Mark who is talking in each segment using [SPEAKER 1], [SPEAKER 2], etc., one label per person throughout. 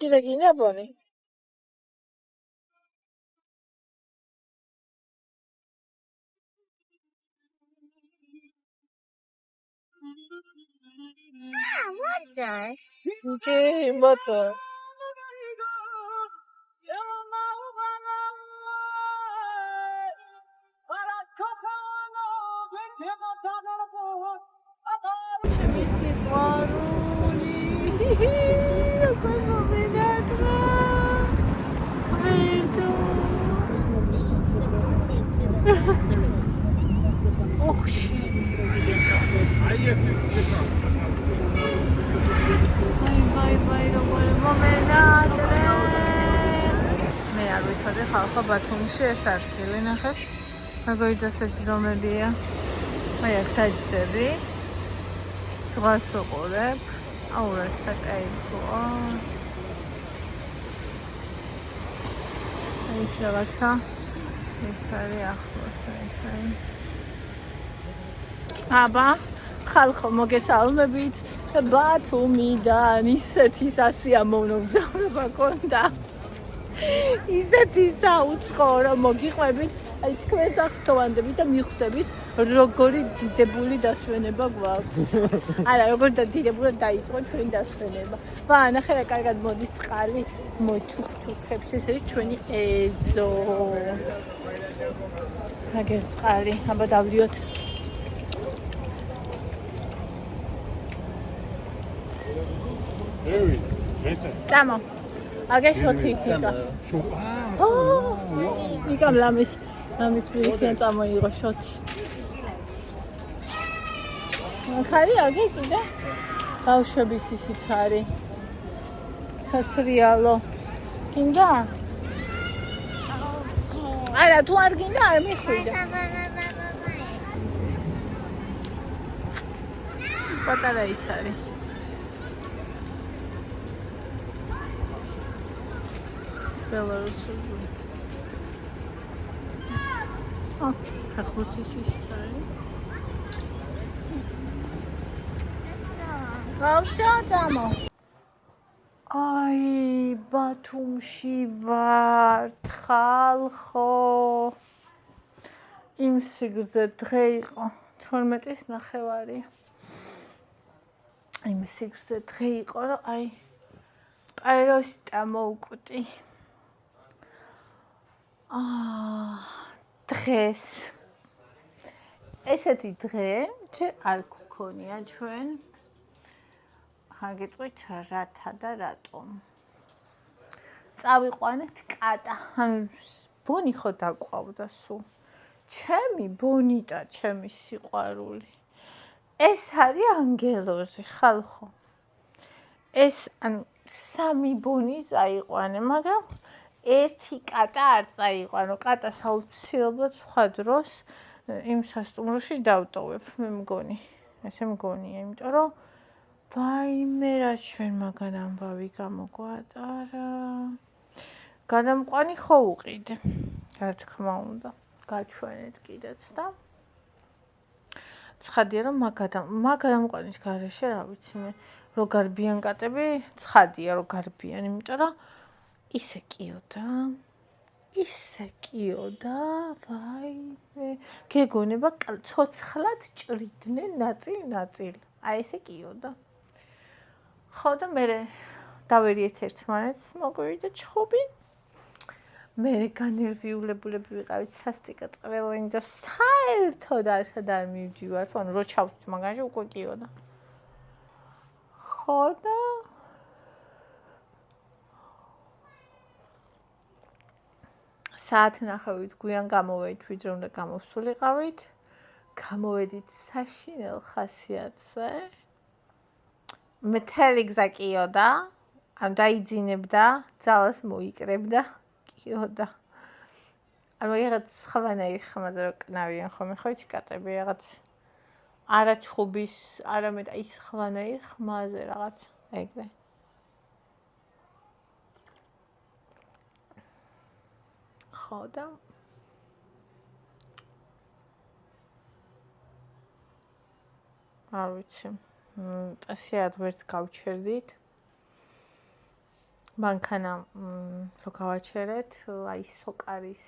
[SPEAKER 1] კიდე გინაბონი?
[SPEAKER 2] What does?
[SPEAKER 1] Okay, motor. Çemisi varuni. Cosa vedatra. Verdo. Oh shit. Vai, როგორ მომენატრე. მე არ ვიცოდი ხალხო ბათუმში ეს ადგილი ნახეთ. როგორი დასაჯდომებია. აი აქ დაჯდები. ზღვას უყურებ. აუ რა საკაიფოა. ეს რაღაცა ეს არის ახლოს ეს არის. აბა ხალხო მოგესალმებით. ბათუმიდან ისეთი სასიამოვნო გონდა. ისეთი საუცხო რომ მოგიყვებით, აი თქვენც აღთოვანდებით და მიხვდებით როგორი დიდებული დასვენება გვაქვს. არა, როგორ დიდებული დაიწყო ჩვენი დასვენება. ვა, ნახე რა კარგად მოდის წყალი, მოჩუქჩუქებს, ეს არის ჩვენი ეზო. აგერ წყალი, აბა დავდიოთ. Tamo. Agak şoti. İkam lamis birisinden tamo yiyor şoti. Kari agak ide. Bavşabis isitari. Sasriyalo. Kinda? Ara tu arginda ar mikhvida. Patara is არის. Belarus'u. ხახუთის ის წარი. გავშა წამო. აი, ბათუმში ვართ, ხალხო. იმ სიგრძე დღე იყო 12:09. იმ სიგრძე დღე იყო, რომ აი პაეროსტა მოვკვდი. დღეს ესეთი დღე ჯერ არ გქონია ჩვენ. გეტყვით რათა და რატომ. წავიყვანეთ კატა. ბონი ხო დაყვავდა სულ. ჩემი ბონიტა, ჩემი სიყვარული. ეს არის ანგელოზი, ხალხო. ეს სამი ბონი წაიყვანე, მაგრამ ერთი კატა არ წაიყვანო. კატას აუცილებლად სხვა დროს იმ სასტუმროში დავტოვებ, მე მგონი. ესე მგონია, იმიტომ რომ ვაიმე რა ჩვენ მაგან ამბავი გამოგვატარა. გადამყვანი ხო უყიდე, რა თქმა უნდა. გაჩვენეთ კიდეც და ცხადია რომ მაგადამყვანის გარეშე რა ვიცი მე რო გარბიან კატები ცხადია რომ გარბიან, იმიტომ რომ ისე კიოდა, ვაიმე, გეგონება ცოცხლად ჭრიდნენ ნაწილ. აი ესე კიოდა. ხო და მე დავერიეთ ერთმანეთს, მოგვივიდა ჩხუბი. მე განერვიულებულები ვიყავით სასტიკად ყველანი და საერთოდ არცად არ მივდივართ, ანუ რო ჩავთვით მაგაში უკვე კიოდა. ხო და საათნახევით გვიან გამოვედით, ვიდრე უნდა გამოვსულიყავით. გამოვედით საშინელ ხასიათზე. მთელი გზა კიოდა, დაიძინებდა, ძალას მოიკრებდა, კიოდა. ანუ რაღაც სხვანაირი ხმაზე რო კნავიან ხოლმე, ხო იცი კატები რაღაც არა ჩხუბის, არამედ ის სხვანაირი ხმაზე რაღაც ეგრე. ხო და არ ვიცი. წესიად ვერც გავჩერდით. მანქანა რო გავაჩერეთ, აი სოკარის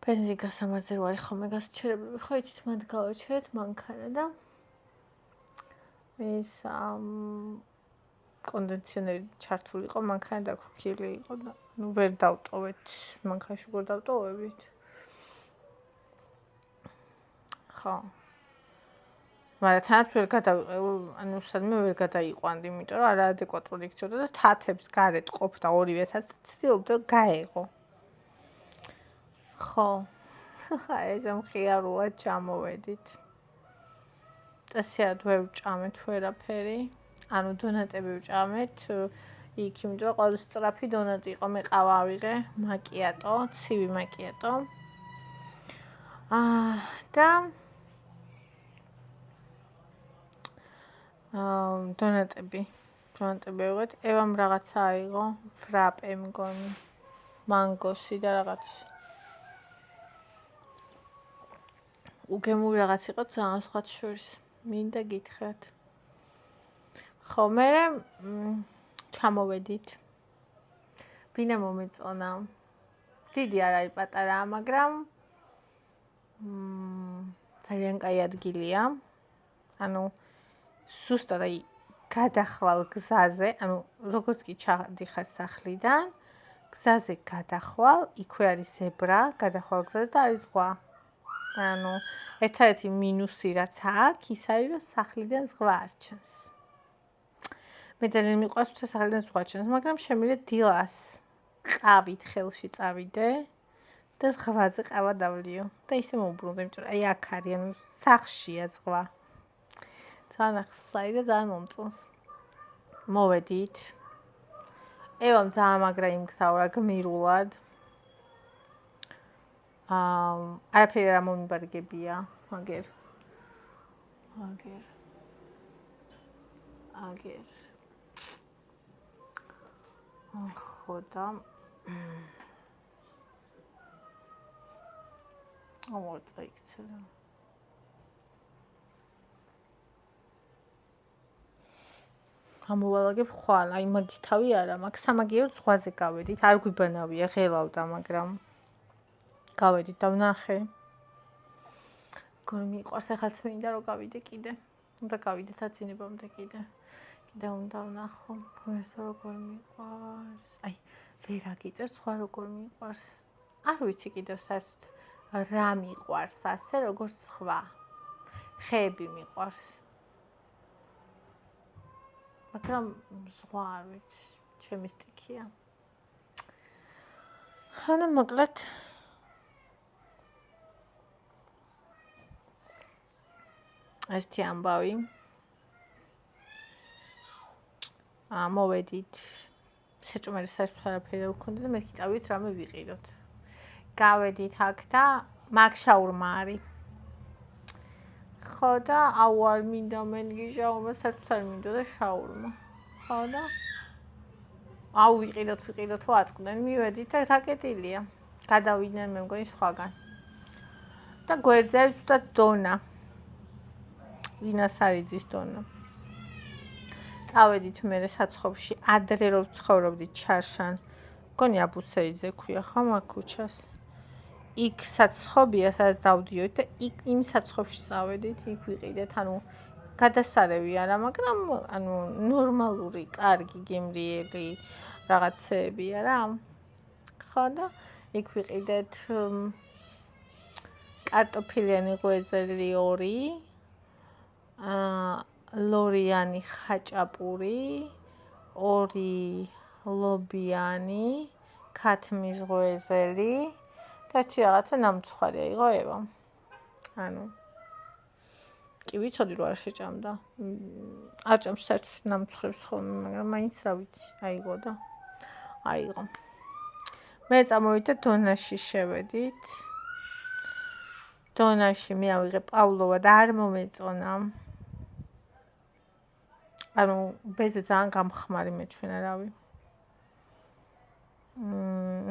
[SPEAKER 1] ბენზინ გასამარზე რო არის ხოლმე გასაჩერებლები, ხო იცით, მანდ გავაჩერეთ მანქანა და ეს კონდიციონერი ჩართული იყო, მანქანა დაქუქილი იყო და ვერ დავტოვეთ, მანქანაში როგორ დავტოვებით? ხო. მაგრამ თანაც ვერ ანუ სადმე ვერ გადაიყვანდი, იმიტომ რომ არაადეკვატური იქცეოდა და თათებს გარეთ ყოფდა ორივეთაც და ცდილობდა რომ გაეღო. ხო. ეს მხიარულად ჩამოვედით. წესიად ვერ ვჭამეთ ვერაფერი. ანუ დონატები ვჭამეთ იქ, იმიტომ რომ ყველაზე სწრაფი დონატი იყო, მე ყავა ავიღე, მაკიატო, ცივი მაკიატო. და დონატები ავიღეთ. ევამ რაღაცა აიღო, ფრაპე მგონი, მანგოსი და რაღაც უგემური რაღაც იყო ძალიან სხვაც შორის. მინდა გითხრათ. ხო, მე ჩამოვედით. ბინა მომეწონა. დიდი არ არის, პატარაა, მაგრამ ძალიან კაი ადგილია. ანუ სუსტად აი გადახვალ გზაზე, ანუ როგორც კი ჩადიხარ სახლიდან, გზაზე გადახვალ, იქვე არის ზებრა, გადახვალ გზაზე და არის ზღვა. ანუ ერთადერთი მინუსი რაც აქვს, ის არის რომ სახლიდან ზღვა არ ჩანს. მე ძალიან მიყვარს თუ სახლიდან ზღვა ჩანს, მაგრამ შემიძლია დილას ყავით ხელში წავიდე და ზღვაზე ყავა დავლიო და ისე მოვუბრუნდე, იმიტომ რომ აი აქ არის, ანუ სახლშია ზღვა. ძალიან ახსნაი და ძალიან მომწონს. მოვედით. ევამ ძალიან მაგრა იმგზავრა გმირულად. არაფერი არ მომიბარგებია, აგერ. ხო და წაიქცე. ამოვალაგებ ხვალ, აი მაგის თავი არა, მაგ სამაგიეროდ ზღვაზე გავედით, არ გვიბანავია, ღელავდა, მაგრამ გავედით და ვნახე. გორმი მიყვარს, ახალც მინდა რომ გავიდე კიდე. უნდა გავიდე თაცინებამდე კიდე. კიდე უნდა ვნახო, ეს როგორ მიყვარს. აი, ვერ აგიწერს სხვა როგორ მიყვარს. არ ვიცი კიდევ საერთოდ რა მიყვარს ასე როგორც სხვა. ხეები მიყვარს. მაგრამ ზღვა არ ვიცი, ჩემი სტიქია. ანუ მოკლედ ესეთი ამბავი. მოვედით. საჭმელი საერთოდ არაფერი არ ვქონდა და მე კი წავიდით რამე ვიყიდოთ. გავედით აქ და მაგ შაურმა არის. ხო და აუ არ მინდა მენგი შაურმა, საერთოდ არ მინდოდა შაურმა. ხო და აუ ვიყიდოთ ვატყდნენ, მივედით და თაკეტილია. გადავიდნენ მე მგონი სხვაგან. და გვერდზე ზუსტად დონა. ვინასარიძის დონა. წავედით მე საცხობში, ადრე რო ვცხოვრობდით ჩარშან. მგონი აბუსეიძე ქვია ხო მაგ ქუჩას. იქ საცხობია, სადაც დავდიოდით და იმ საცხობში წავედით, იქ ვიყიდეთ, ანუ გადასარევი არა, მაგრამ ანუ ნორმალური, კარგი, გემრიელი რაღაცეები არა. ხო და იქ ვიყიდეთ კარტოფილიანი ღვეძელი 2, ლორიანი ხაჭაპური, 2 ლობიანი, ქათმის ღვეძელი და ერთი რაღაცა ნამცხვარი აიღო ევამ. ანუ კი ვიცოდი რომ არ შეჭამდა. არ ჭამს საერთოდ ნამცხრებს ხოლმე, მაგრამ მაინც რა ვიცი, აიღო და აიღო. მე წამოვიდა დონაში შევედით. დონაში მე ავიღე პავლოვა და არ მომეწონა. ანუ ბეზე ძალიან გამხმარი მეჩვენა რავი.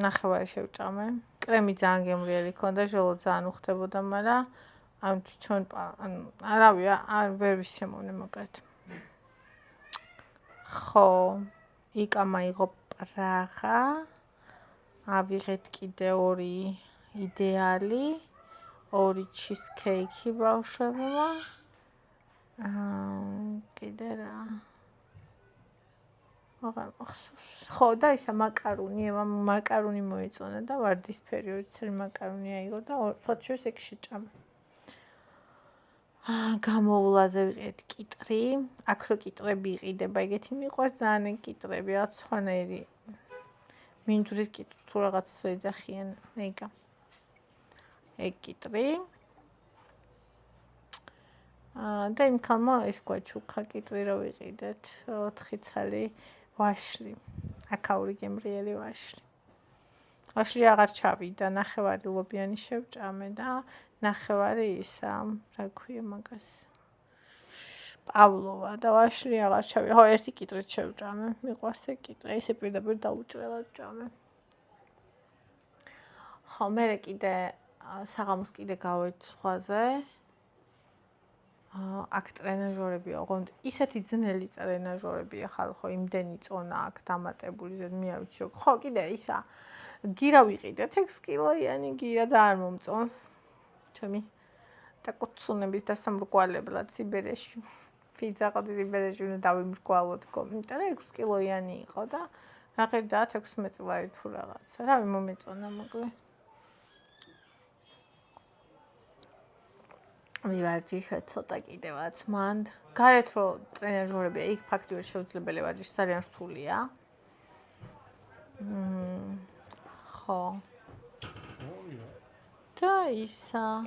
[SPEAKER 1] ნახევარი შევჭამე. კრემი ძალიან გემრიელი ქონდა, ჟოლო ძალიან უხდებოდა, მაგრამ ამ თვითონ არავი არ ვერ ვისემოვნე მოკლედ. ხო, იკა მაიღო პრაღა. ავიღეთ კიდე 2 იდეალი, 2 ჩიზკეიკი ბავშვებმა. კიდე რა. აღარ მახსოვს. ხო, და ისა მაკარონი, მაკარონი მოეწონა და ვარდისფერი ორი მაკარონი აიღო და სხვა შორის ეგ შეჭამა. გამოვლაზე ვიყიდეთ კიტრი. აქ რო კიტრები იყიდება, ეგეთი მიყვარს ძალიან ეგ კიტრები, რაღაც სხვანაირი. მინდვრის კიტრ თუ რაღაცას ეძახიან, ეგა. ეგ კიტრი. და იმ ხალმა ეს გვაჩუქა კიტრი რო ვიყიდეთ, 4 ცალი ვაშლი. აკაური გემრიელი ვაშლი. ვაშლი აღარ ჩავიდა, ნახევარი ლობიანი შევჭამე და ნახევარი ისა, რა ქვია მაგას. პავლოვა და ვაშლი აღარ ჩავიდა. ხო, ერთი კიტრით შევჭამე, მიყვარს ეგ კიტრი, ისე პირდაპირ დაუჭრელად ჭამე. ხო, მე კიდე საღამოს კიდე გავეთ სხვაზე. აქ ტრენაჟორებია, ოღონდ ისეთი ძნელი ტრენაჟორებია ხალხო, იმდენი წონა აქ დამატებული, მე არ ვიცი. ხო, კიდე ისა გირა ვიყიდეთ 6 კილოიანი გირა და არ მომწონს. ჩემი დაკოცუნების დასამრგვალებლად სიბერეში. ფიცა ყოდი სიბერეში უნდა დავიმრგვალოთ კომენტა და 6 კილოიანი იყო და რაღაცა 16 ლარი თუ რაღაცა. რავი მომეწონა მოკლე. ვარჯიშად ცოტა კიდევაც მანდ. გარეთ რო ტრენაჟორებია, იქ ფაქტიურად შეუძლებელი ვარჯიში ძალიან რთულია. ხო. და ისა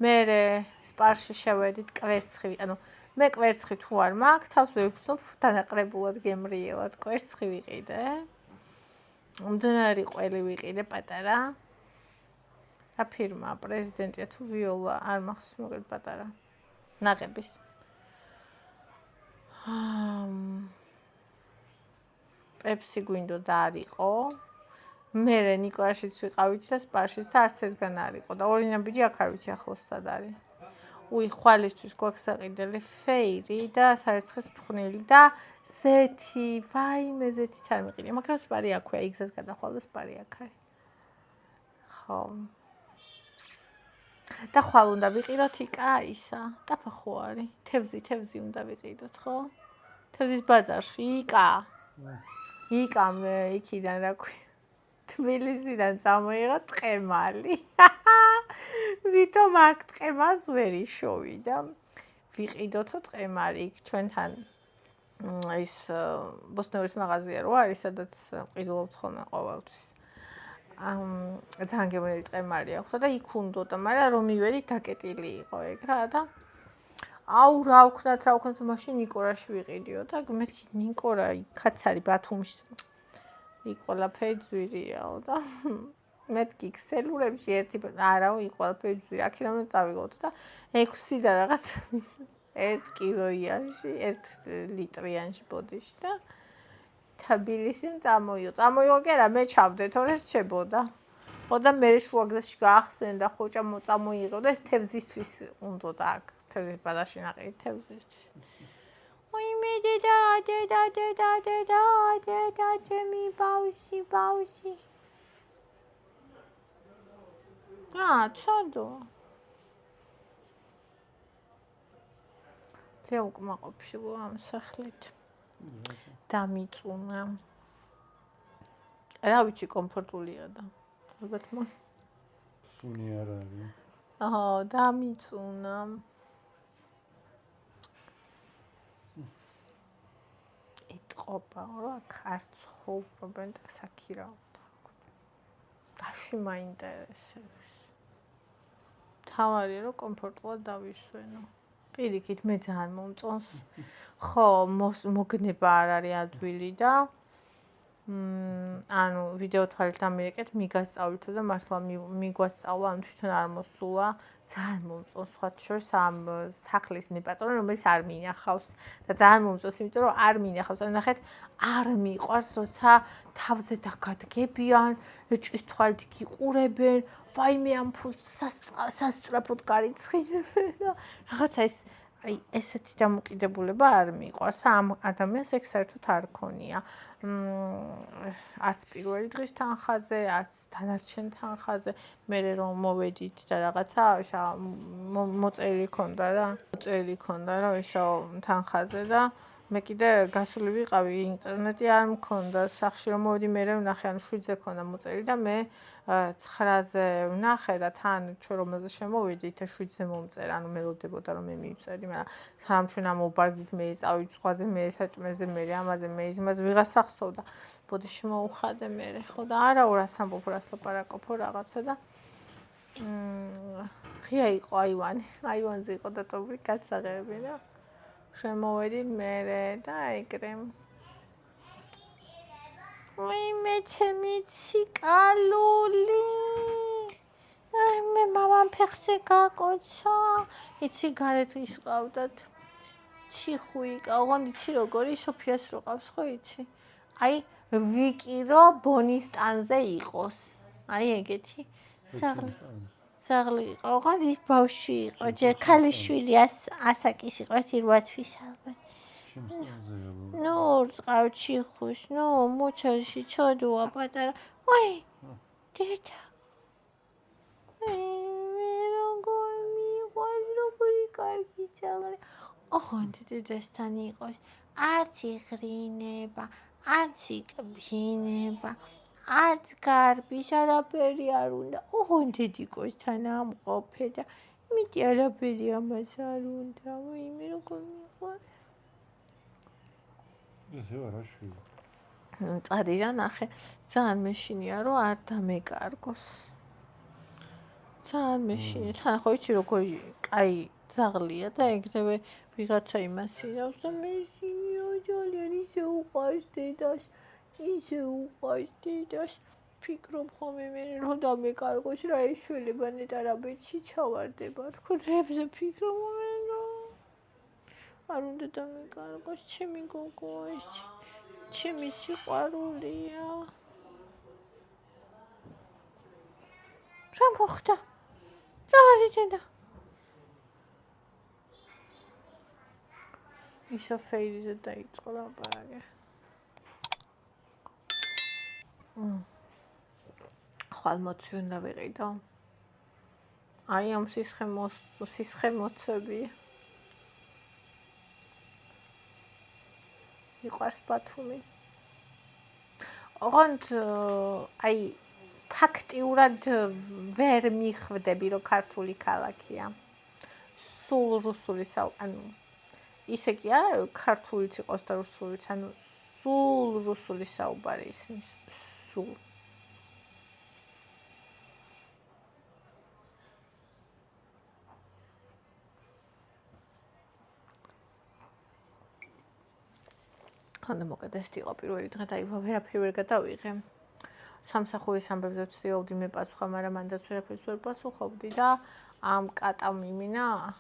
[SPEAKER 1] მერე სპარში შევედით კვერცხი, ანუ მე კვერცხი თუ არ მაქვს, თავს ვერ ვხსოვ დანაყრებულად გემრიელად კვერცხი ვიყიდე. მდნარი ყველი ვიყიდე პატარა. რა ფირმა, პრეზიდენტია თუ ვიოლა, არ მახსოვს მოგეთ პატარა. ნაღების. პეპსი გვინდოდა არ იყო. მერე ნიკოლაშიც ვიყავით და სპარშიც და არც ერთგან არ იყო და ორი ნაბიჯი აქ არ ვიცი ახლოს სად არის. ხვალისთვის გვაქვს საყიდელი ფეირი და სარეცხეს ფხვნილი და ზეთი, ვაიმე ზეთიც არ მიყიდე, მაგრამ სპარი აქვეა, იგზას გადახვალ და სპარი აქ არის. ხო. და ხვალ უნდა ვიყიდოთ იკა ისა, ტაფა ხო არის, თევზი უნდა ვიყიდოთ, ხო? თევზის ბაზარში იკა. იკა მე იქიდან რა ქვია. თბილისიდან წამოიღო ტყემალი. ვითომ აქ ტყემას ვერ იშოვიდა. ვიყიდოთო ტყემალი იქ ჩვენთან ის ბოსნეურის მაღაზია რო არის, სადაც ყიდულობთ ხოლმე ყოველთვის. ძალიან გემრიელი ტყემალი აქვს და იქ უნდოდა, მაგრამ რომ მივედი დაკეტილი იყო ეგ რა და აუ რა ვქნათ მაშინ ნიკორაში ვიყიდიო და მეთქი ნიკორა იქაც არის ბათუმში. იქ ყველაფერი ძვირიაო და მეთქი ქსელურებში ერთი არაო იქ ყველაფერი ძვირი, აქედან წავიღოთ და 6 და რაღაც 1 კილოიანში, 1 ლიტრიანში ბოდიში და თბილისიდან წამოიღო კი არა, მე ჩავდე, თორე რჩებოდა. ხო და მე შუაგზაში გაახსენდა ხოჭა მოწამოიღო და ეს თევზისთვის უნდოდა აქ, თევზის ბაზარში ნაყიდი თევზისთვის. ой მე დედა ჩემი ბავში. ჩადო. მე უკმაყოფილი ვარ ამ სახლით. დამიწუნა. რა ვიცი კომფორტულია და. ალბათ მო.
[SPEAKER 3] სუნი არ არის.
[SPEAKER 1] დამიწუნა. ეთყობა რა ქარცხოვობენ და საქირავთ. რაში მაინტერესებს. თავარია რომ კომფორტულად დავისვენო. პირიქით მე ძალიან მომწონს. ხო, მოგნება არ არის ადვილი და ანუ ვიდეო თვალით ამირეკეთ, მიგასწავლითო და მართლა მიგვასწავლა, ანუ თვითონ არ მოსულა. ძალიან მომწონს სხვა შორის ამ სახლის მეპატრონე, რომელიც არ მინახავს და ძალიან მომწონს, იმიტომ რომ არ მინახავს. ანუ ნახეთ, არ მიყვარს, როცა თავზე დაგადგებიან, ეჭვის თვალით გიყურებენ, ვაიმე ამ ფულს სასწრაფოდ გარიცხინებენ და რაღაცა ეს აი ესეთი დამოკიდებულება არ მიყვარს. ამ ადამიანს ეგ საერთოდ არ ქონია. არც პირველი დღის თანხაზე, არც დანარჩენ თანხაზე, მე რომ მოვედით და რაღაცა მოწერილი ქონდა რა. მოწერილი ქონდა რა ისო თანხაზე და მე კიდე გასული ვიყავი, ინტერნეტი არ მქონდა, სახში რომ მოვედი მე ვნახე, ანუ 7-ზე ქონდა მოწერილი და მე 9-ზე ვნახე და თან ჩვენ რომელზე შემოვიდით 7-ზე მომწერა, ანუ მელოდებოდა რომ მე მივწერი, მაგრამ სამ ჩვენ ამ უბარგით მე წავით ზღვაზე, მე საჭმელზე, მე ამაზე, მე იმაზე ვიღაცა ხსოვდა. ბოდიში მოუხადე მე, ხო და არა ურას ამბობ, რას ლაპარაკობ რაღაცა და ღია იყო აივანი, აივანზე იყო დატოვებული გასაღები რა. შემოვედით მე და ეგრე. ვაი მე ჩემი ციკალული. აი მე მამამ ფეხზე გაკოცა. იცი გარეთ ისყავდათ. ჩიხუიკა, ოღონდ იცი როგორი სოფიას რო ყავს ხო იცი? აი ვიკირო ბონისტანზე იყოს. აი ეგეთი. ზაღლი იყო, ოღონდ ის ბავშვი იყო, ჯერ ქალიშვილი ასაკის იყო, 8 თვის ალბათ. ნუ რწყავ ჩიხუს, ნუ მოჩელში ჩოდოა პატარა. ვაი, დედა. მე როგორ მიყვარს, როგორი კარგი ძაღლი. ოღონდ დედასთან იყოს, არც იღრინება, არც იკბინება. არც გარბის არაფერი არ უნდა. ოღონდ დედიკოსთან ამყოფე და მიტი არაფერი ამას არ უნდა. ვაი მე როგორ მიყვარს.
[SPEAKER 3] ესე არა შვილი.
[SPEAKER 1] წადიდა ნახე, ძალიან მეშინია რომ არ დამეკარგოს. ძალიან მეშინია. თან ხო იცი როგორი კაი ძაღლია და ეგრევე ვიღაცა იმას ირავს და მეშინია ძალიან ისე უყვარს დედას. ისე უყვარს დედას. ფიქრობ ხოლმე მე რომ დამეკარგოს რა ეს შვილება ნეტარაბეთში ჩავარდება. თქო რებზე ფიქრობ მე რომ არ უნდა დამეკარგოს ჩემი გოგო ეს ჩემი სიყვარულია. რა მოხდა? რა არის დედა? ისო ფეირიზე დაიწყო ლაპარაკი. ხვალ მოცვი უნდა ვიყიდო. აი ამ სისხე მოცები. მიყვარს ბათუმი. ოღონდ აი ფაქტიურად ვერ მიხვდები რომ ქართული ქალაქია. სულ რუსული ანუ ისე კი არა ქართულიც იყოს და რუსულიც, ანუ სულ რუსული საუბარი ისმის, სულ. ხანდა მოკადესტი იყო პირველი დღე და იგივე ვერაფერი ვერ გადავიღე. სამსახურის ამბებზე ვცდილობდი მე პასუხა, მაგრამ მანდაც ვერაფერს ვერ პასუხობდი და ამ კატამ იმინა.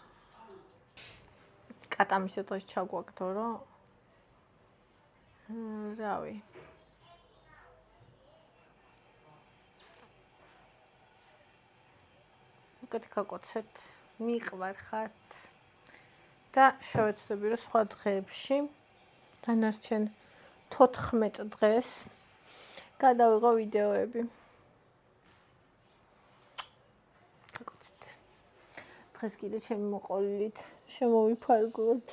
[SPEAKER 1] კატამ ისე დღეს ჩაგვაგდო, რომ რავი. უკეთ გაკოცეთ, მიყვარხართ და შევეცდები რომ სხვა დღეებში დანარჩენ 14 დღეს გადავიღო ვიდეოები. გაკოცეთ. დღეს კიდე ჩემი მოყოლით შემოვიფარგლოთ.